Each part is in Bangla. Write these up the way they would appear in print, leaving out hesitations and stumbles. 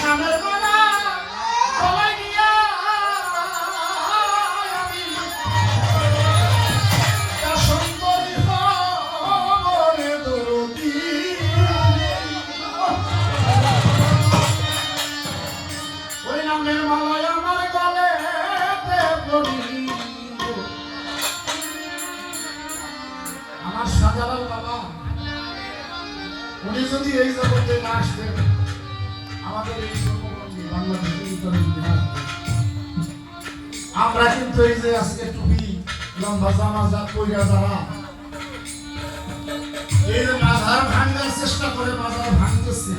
শানের মালা গলায় দিয়া আমি তা সুন্দরী হবনে দরদি ওই নামের মালায় আমার গলেতে পড়িল আমার শাহজালাল বাবা। উনি যদি এই জগতে না আসতেন আমাদের এই জন্মভূমি বাংলাদেশে আমরা কিন্তু এই যে আজকে টুপি লম্বা জামা কইরা যারা এই যে মাজার ভাঙার চেষ্টা করে মাজার ভাঙতেছে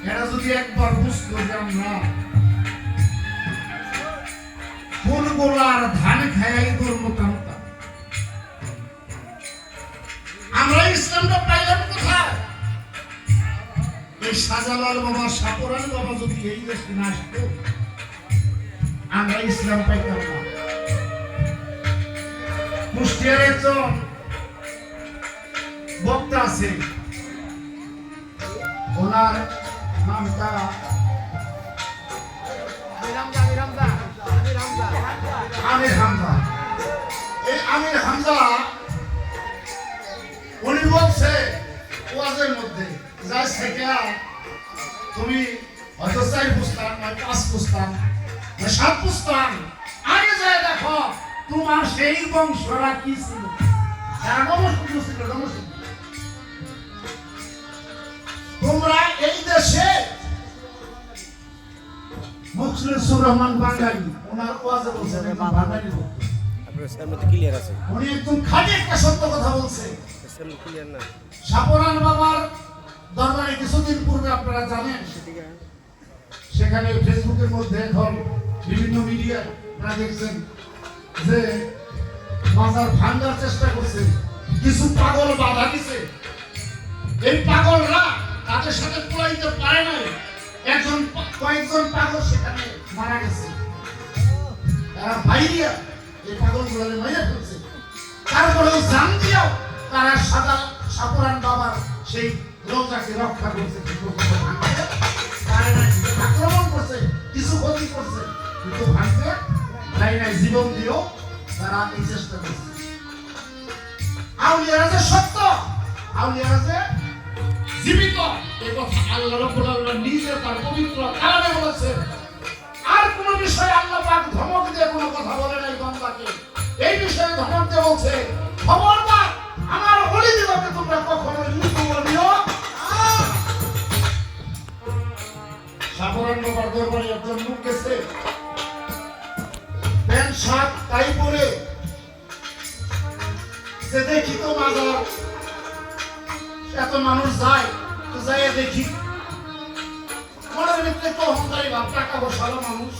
এরা যদি একবার বুঝতো যে আমরা ফুলগোলার ধান খাই দুর্মতাম আমরা ইসলামটা পাইলাম কোথায়? এই শাহজালাল বাবা সাপরান বাবা যদি এই দেশে না আসতো আমরা ইসলাম পাইতাম না। কুষ্টিয়ার একজন বক্তা আছে ওনার নামটা আমির হামজা। এই আমির হামজা উনি বলছে ওয়াজের মধ্যে যা শেখা তুমি হয়তো 4 পুস্তান নয় 5 পুস্তান নয় 7 পুস্তান আগে যায় দেখো তোমার সেই বংশরা কি ছিল। তোমরা এই দেশে মুখলিসুর রহমান বাঙালি ওনার ওয়াজে বলছেন বাঙালি ক্লিয়ার আছে উনি একদম খালি একটা সত্য কথা বলছে। সাপরান বাবার দরবারে কিছুদিন পূর্বে আপনারা জানেন সেখানে ফেসবুকের মধ্যে এখন বিভিন্ন মিডিয়া আপনারা দেখছেন যে মাজার ভাঙার চেষ্টা করছে কিছু পাগল বাধা দিছে। এই পাগলরা তাদের সাথে কুলাইতে পারে নাই কয়েকজন পাগল সেখানে মারা গেছে। তারা ভাইয়া এই পাগলগুলো মাইরা ফেলছে তারপরেও জান দিয়াও তারা সাপরান বাবার সেই রোজাকে রক্ষা করছে আক্রমণ করছে কিছু ক্ষতি করছে কিন্তু ভাঙতে নাই নাই জীবন দিয়েও তারা এই চেষ্টা করছে। আউলিয়ারা যে সত্য আউলিয়ারা যে জীবিত এই কথা আল্লাহ রাব্বুল আলামিন নিজে তার পবিত্র কালামে বলেছে। আর কোন বিষয়ে আল্লাহ পাক ধমক দিয়ে কোনো কথা বলে নাই বান্দাকে। এই বিষয়ে ধমক দিয়ে বলছে খবরদার আমার ওলি দিবাকে তোমরা কখনো মৃত্যু বলিও। সাপরান বাবার দরবারে একজন লোক গেছে প্যান্ট শার্ট টাই পরে যে দেখি তো মাজার এত মানুষ যায় তো যাই দেখি মনের ভিতরে তো অহংকারী ভাব টাকা বসালো মানুষ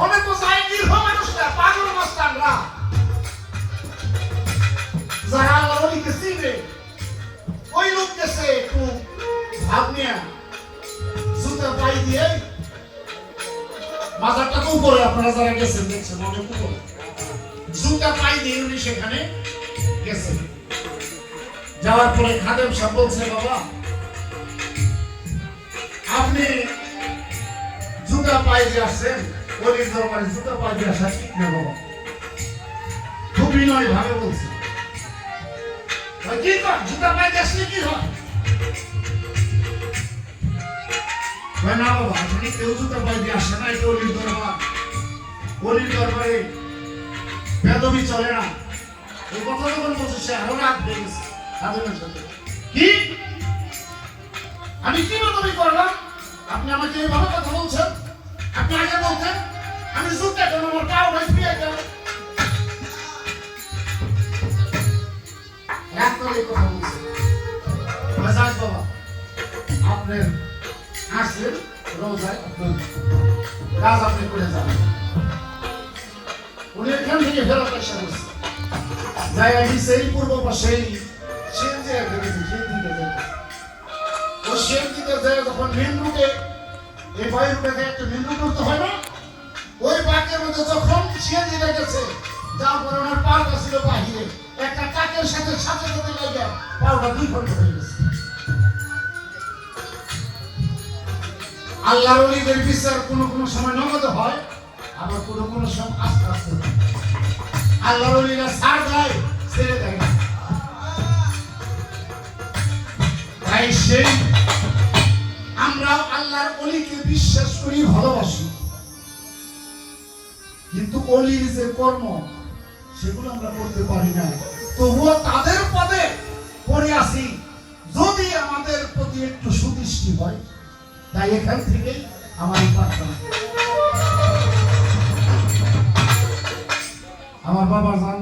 অনেক তো যায় দীর্ঘ মানুষরা পাগল মাস্টাররা যারা আল্লাহ ওলিকে চিনবে ওই লোক গেছে একটু ভাব নিয়ে জুতা পাই দিয়ে মাজারটা তো উপরে আপনারা যারা গেছেন দেখছেন অনেক উপরে জুতা পাই দিয়ে উনি সেখানে গেছেন। যাওয়ার পরে খাদেম সাহেব বলছে বাবা আপনি জুতা পাই দিয়ে আসছেন ওলির দরবারে জুতা পাই দিয়ে আসা ঠিক না বাবা। খুব বিনয় ভাবে বলছে কি কর জুতা পাই দিয়ে আসলে কি হয় না বাবা আপনি কেউ জুতা পাই দিয়ে আসে না এটা ওলির দরবার ওলির দরবারে বেদবি চলে না। এই কথা যখন বলছে সে আরো রাগ হয়ে গেছে খাদেমের সাথে কি আমি কি বেদবি করলাম আপনি আমাকে এইভাবে কথা বলছেন আপনি আগে বলতেন আমি জুতা কেন আমার পাও ভাই ফিরে গেল একটাই কথা বলছে বাজাজ বাবা আপনি আসলেন রোজায় আপনার কাজ আপনি করে যাবেন। উনি এখান থেকে ফেরত আসা করছে যাই আমি সেই পূর্ব পাশেই সেনজি গেছি সেনজিতে যাই ও সেনজিতে যায় যখন মেন রুটে এই বাই রুটে একটা মেন রুট উঠতে হয় না ওই বাঁকের মধ্যে যখন সেনজিতে গেছে যার পরে ওনার পাটা ছিল বাহিরে একটা কাকের সাথে সাথে সাথে লেগে পাউটা 2 ঘন্টা হয়ে গেছে। আল্লাহর ওলিদের বিচার কোনো কোনো সময় নগদে হয়, আবার কোনো কোনো সময় আস্তে আস্তে হয়। আল্লাহর ওলিরা ছাড় দেয়, ছেড়ে দেয় না। তাই সেই আমরাও আল্লাহর ওলিকে বিশ্বাস করি, ভালোবাসি, কিন্তু ওলির যে কর্ম সেগুলো আমরা করতে পারি না। তবুও তাদের পদে পড়ে আসি, যদি আমাদের প্রতি একটু সুদৃষ্টি হয়। তাই এখান থেকে আমার প্রার্থনা, আমার বাবা যান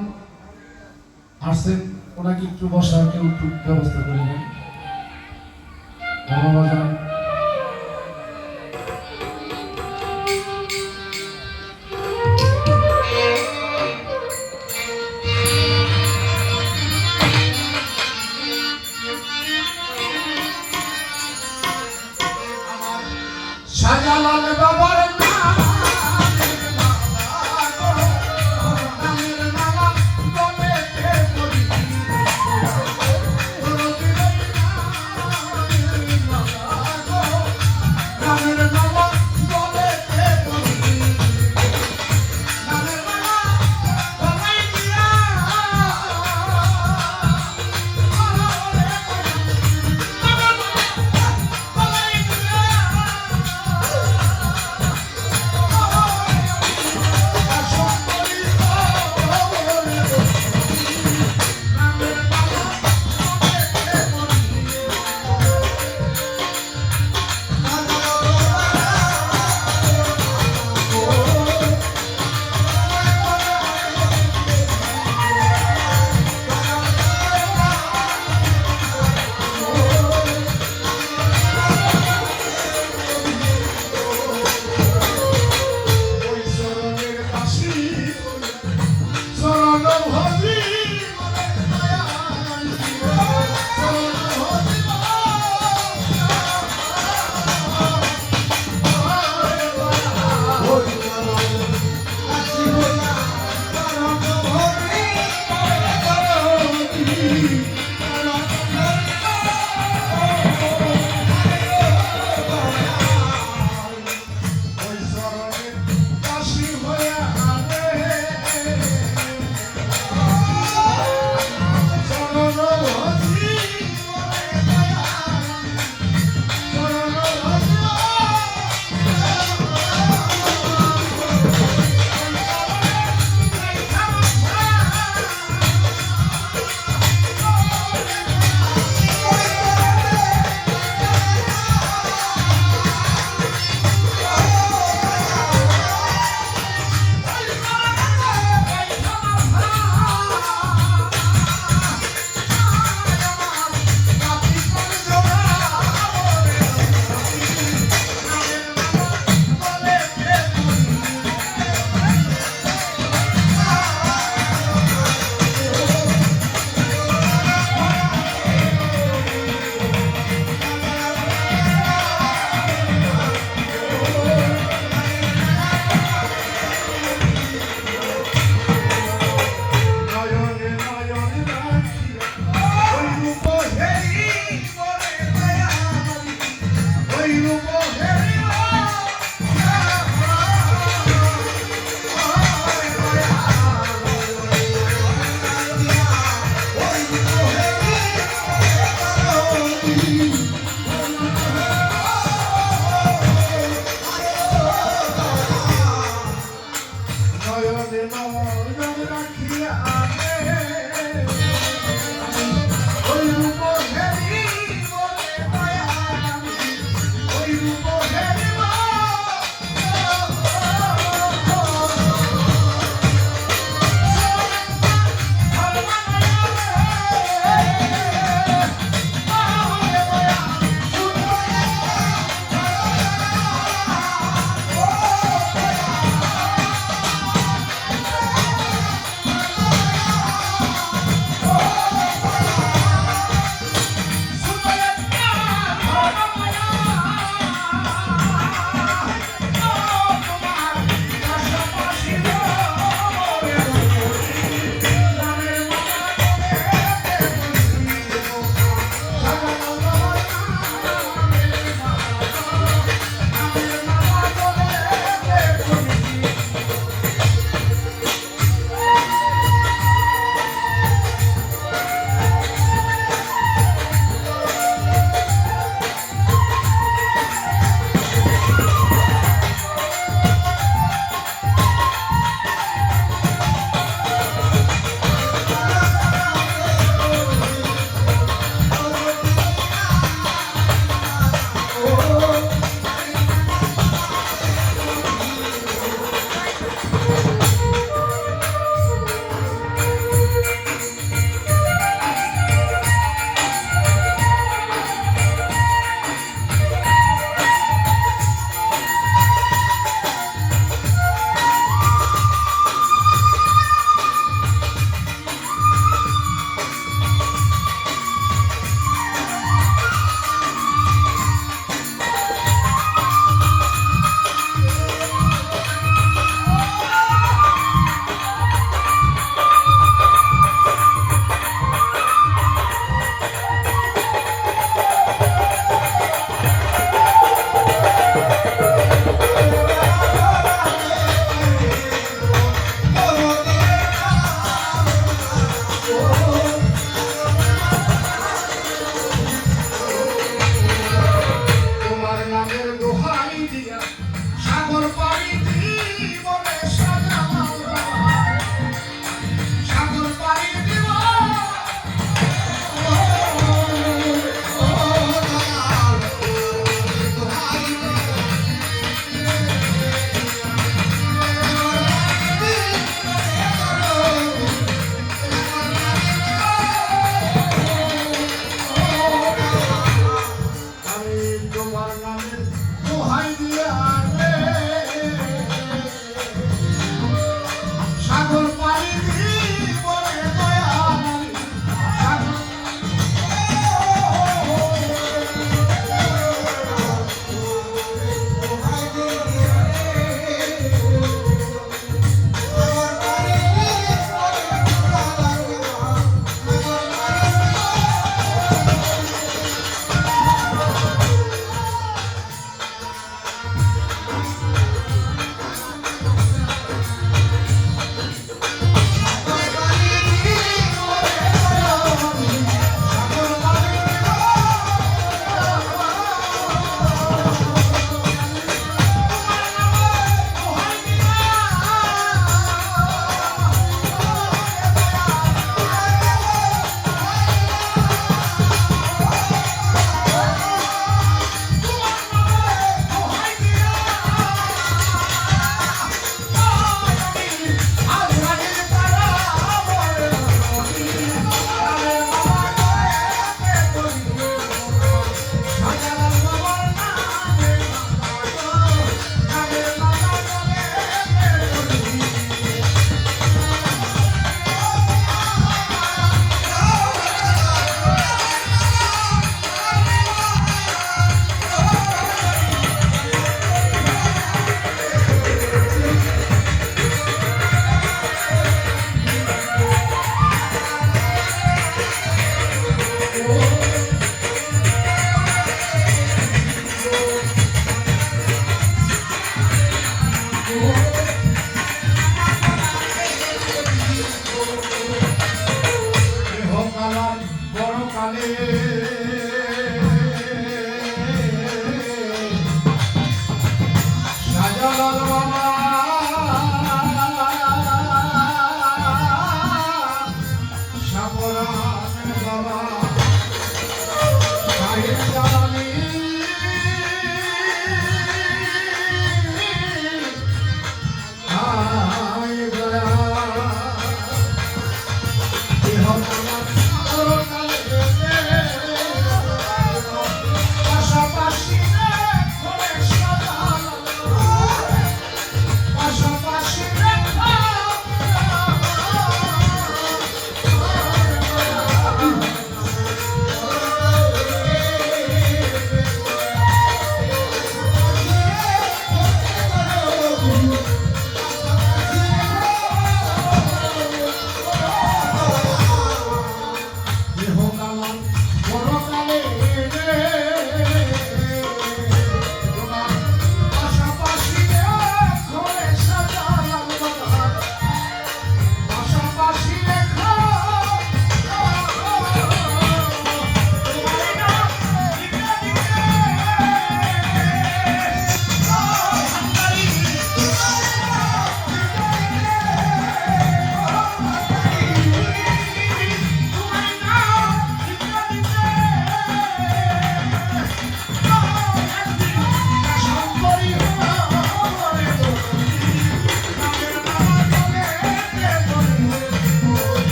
আসছেন, ওনাকে একটু বসার কেউ একটু ব্যবস্থা করে দেন। বাবা যান শাহজালাল বাবার মায়ের দোহাই দিয়া সাগর পাড়ি দিব রে সাজালাল বাবা, সাগর পাড়ি দিব তোমার নামের